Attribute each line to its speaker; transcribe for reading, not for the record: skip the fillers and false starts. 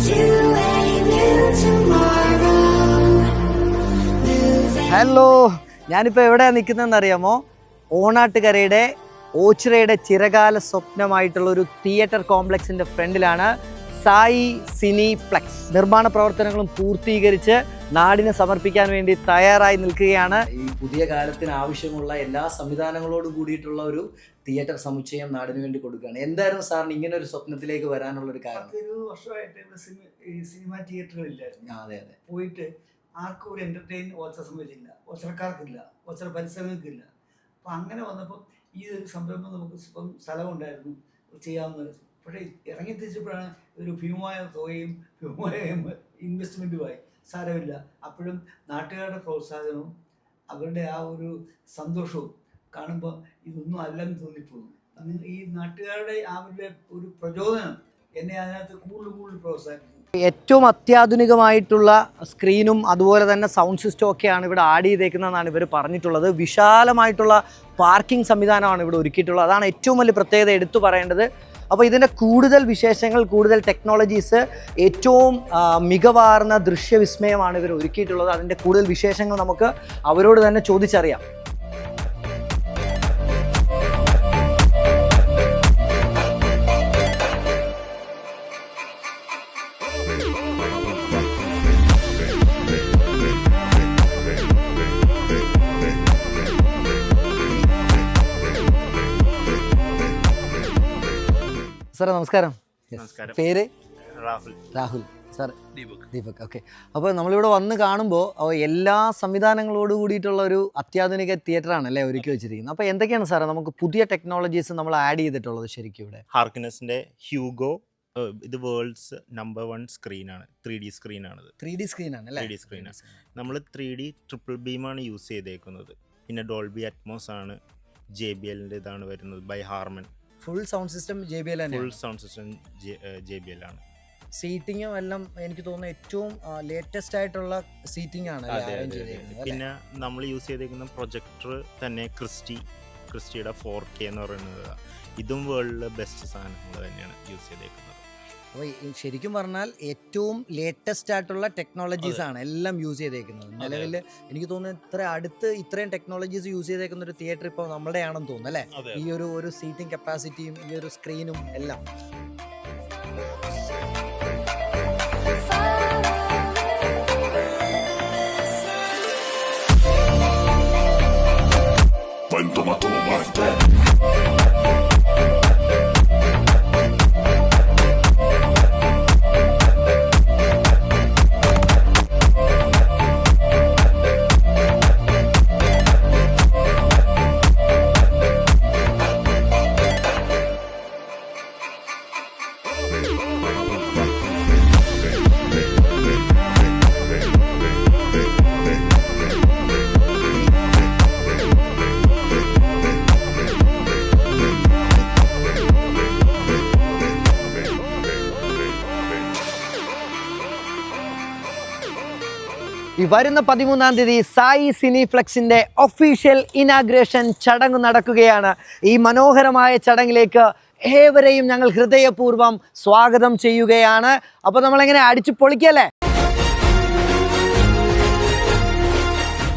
Speaker 1: Hello, ഞാനിപ്പോൾ എവിടെയാണ് നിൽക്കുന്നതെന്ന് അറിയാമോ? ഓണാട്ടുകരയുടെ ഓച്ചിറയുടെ ചിരകാല സ്വപ്നമായിട്ടുള്ള ഒരു തിയേറ്റർ കോംപ്ലക്സിൻ്റെ ഫ്രണ്ടിലാണ് സായി സിനിപ്ലെക്സ്. നിർമ്മാണ പ്രവർത്തനങ്ങളും പൂർത്തീകരിച്ച് നാടിന് സമർപ്പിക്കാൻ വേണ്ടി തയ്യാറായി നിൽക്കുകയാണ്. ഈ പുതിയ കാലത്തിന് ആവശ്യമുള്ള എല്ലാ സംവിധാനങ്ങളോട് കൂടിയിട്ടുള്ള ഒരു തിയേറ്റർ സമുച്ചയം നാടിന് വേണ്ടി കൊടുക്കുകയാണ്. എന്തായിരുന്നു സാറിന് ഇങ്ങനെ ഒരു സ്വപ്നത്തിലേക്ക് വരാനുള്ളൊരു കാരണം?
Speaker 2: 10 വർഷമായിട്ട് ഇവിടെ സിനിമ തിയേറ്ററുകളില്ലായിരുന്നു.
Speaker 1: അതെ അതെ,
Speaker 2: പോയിട്ട് ആർക്കും ഒരു എൻ്റർടൈൻ ഓച്ചറ സംബന്ധിച്ചില്ല, ഓച്ചറക്കാർക്കില്ല, ഓച്ചറ പരിസരങ്ങൾക്കില്ല. അപ്പം അങ്ങനെ വന്നപ്പോൾ ഈ ഒരു സംരംഭം നമുക്ക് ഇപ്പം സ്ഥലമുണ്ടായിരുന്നു, ചെയ്യാവുന്നത്. പക്ഷേ ഇറങ്ങി തിരിച്ചപ്പോഴാണ് ഒരു ഭീമമായ തുകയും ഭീമമായ ഇൻവെസ്റ്റ്മെൻറ്റുമായി. സാരമില്ല, അപ്പോഴും നാട്ടുകാരുടെ പ്രോത്സാഹനവും അവരുടെ ആ ഒരു സന്തോഷവും കാണുമ്പോൾ ഇതൊന്നും അല്ലെന്ന് തോന്നിപ്പോകും. ഈ നാട്ടുകാരുടെ ആ ഒരു പ്രചോദനം എന്നെ അതിനകത്ത് കൂടുതൽ പ്രോത്സാഹിപ്പിക്കും.
Speaker 1: ഏറ്റവും അത്യാധുനികമായിട്ടുള്ള സ്ക്രീനും അതുപോലെ തന്നെ സൗണ്ട് സിസ്റ്റം ഒക്കെയാണ് ഇവിടെ ആഡ് ചെയ്തേക്കുന്നതെന്നാണ് ഇവർ പറഞ്ഞിട്ടുള്ളത്. വിശാലമായിട്ടുള്ള പാർക്കിംഗ് സംവിധാനമാണ് ഇവിടെ ഒരുക്കിയിട്ടുള്ളത്. അതാണ് ഏറ്റവും വലിയ പ്രത്യേകത എടുത്തു പറയേണ്ടത്. അപ്പോൾ ഇതിൻ്റെ കൂടുതൽ വിശേഷങ്ങൾ, കൂടുതൽ ടെക്നോളജീസ്, ഏറ്റവും മികവാർന്ന ദൃശ്യവിസ്മയമാണ് ഇവർ ഒരുക്കിയിട്ടുള്ളത്. അതിൻ്റെ കൂടുതൽ വിശേഷങ്ങൾ നമുക്ക് അവരോട് തന്നെ ചോദിച്ചറിയാം. സാറേ നമസ്കാരം. പേര്? രാഹുൽ. സാർ ദീപക്. ഓക്കെ. അപ്പോൾ നമ്മളിവിടെ വന്ന് കാണുമ്പോൾ എല്ലാ സംവിധാനങ്ങളോട് കൂടിയിട്ടുള്ള ഒരു അത്യാധുനിക തിയേറ്ററാണ് അല്ലേ ഒരുക്കി വെച്ചിരിക്കുന്നത്. അപ്പോൾ എന്തൊക്കെയാണ് സാറേ നമുക്ക് പുതിയ ടെക്നോളജീസ് നമ്മൾ ആഡ് ചെയ്തിട്ടുള്ളത് ശരിക്കും ഇവിടെ?
Speaker 3: ഹാർക്കിനെസിന്റെ ഹ്യൂഗോ, ഇത് വേൾഡ്സ് നമ്പർ 1 സ്ക്രീനാണ്. 3D സ്ക്രീനാണിത്.
Speaker 1: 3D സ്ക്രീനാണ് അല്ലേ?
Speaker 3: 3D സ്ക്രീനാണ്. നമ്മൾ 3D ട്രിപ്പിൾ ബീമാണ് യൂസ് ചെയ്തേക്കുന്നത്. പിന്നെ ഡോൾബി അറ്റ്മോസ് ആണ്. JBLന്റെ ഇതാണ് വരുന്നത്, by Harman.
Speaker 1: Full sound system JBL ആണ്.
Speaker 3: ഫുൾ സൗണ്ട് സിസ്റ്റം JBL ആണ്.
Speaker 1: സീറ്റിങ്ങും എല്ലാം എനിക്ക് തോന്നുന്നു ഏറ്റവും ലേറ്റസ്റ്റ് ആയിട്ടുള്ള സീറ്റിംഗ് ആണ്.
Speaker 3: പിന്നെ നമ്മൾ യൂസ് ചെയ്തേക്കുന്ന പ്രൊജക്ടർ തന്നെ ക്രിസ്റ്റിയുടെ 4K എന്ന് പറയുന്നത്. ഇതും വേൾഡിലെ ബെസ്റ്റ് സാധനങ്ങൾ തന്നെയാണ് യൂസ് ചെയ്തേക്കുന്നത്.
Speaker 1: അപ്പോൾ ശരിക്കും പറഞ്ഞാൽ ഏറ്റവും ലേറ്റസ്റ്റ് ആയിട്ടുള്ള ടെക്നോളജീസ് ആണ് എല്ലാം യൂസ് ചെയ്തേക്കുന്നത്. നിലവിൽ എനിക്ക് തോന്നുന്നു ഇത്രയും ടെക്നോളജീസ് യൂസ് ചെയ്തേക്കുന്ന ഒരു തിയേറ്റർ ഇപ്പോൾ നമ്മുടെ ആണെന്ന് തോന്നുന്നു അല്ലേ? ഈ ഒരു സീറ്റിംഗ് കപ്പാസിറ്റിയും ഈ ഒരു സ്ക്രീനും എല്ലാം. ഈ വരുന്ന 13-ാം തീയതി സായി സിനിപ്ലെക്സിന്റെ ഒഫീഷ്യൽ ഇനാഗ്രേഷൻ ചടങ്ങ് നടക്കുകയാണ്. ഈ മനോഹരമായ ചടങ്ങിലേക്ക് ഏവരെയും ഞങ്ങൾ ഹൃദയപൂർവ്വം സ്വാഗതം ചെയ്യുകയാണ്. അപ്പോൾ നമ്മളെങ്ങനെ അടിച്ചു പൊളിക്കല്ലേ?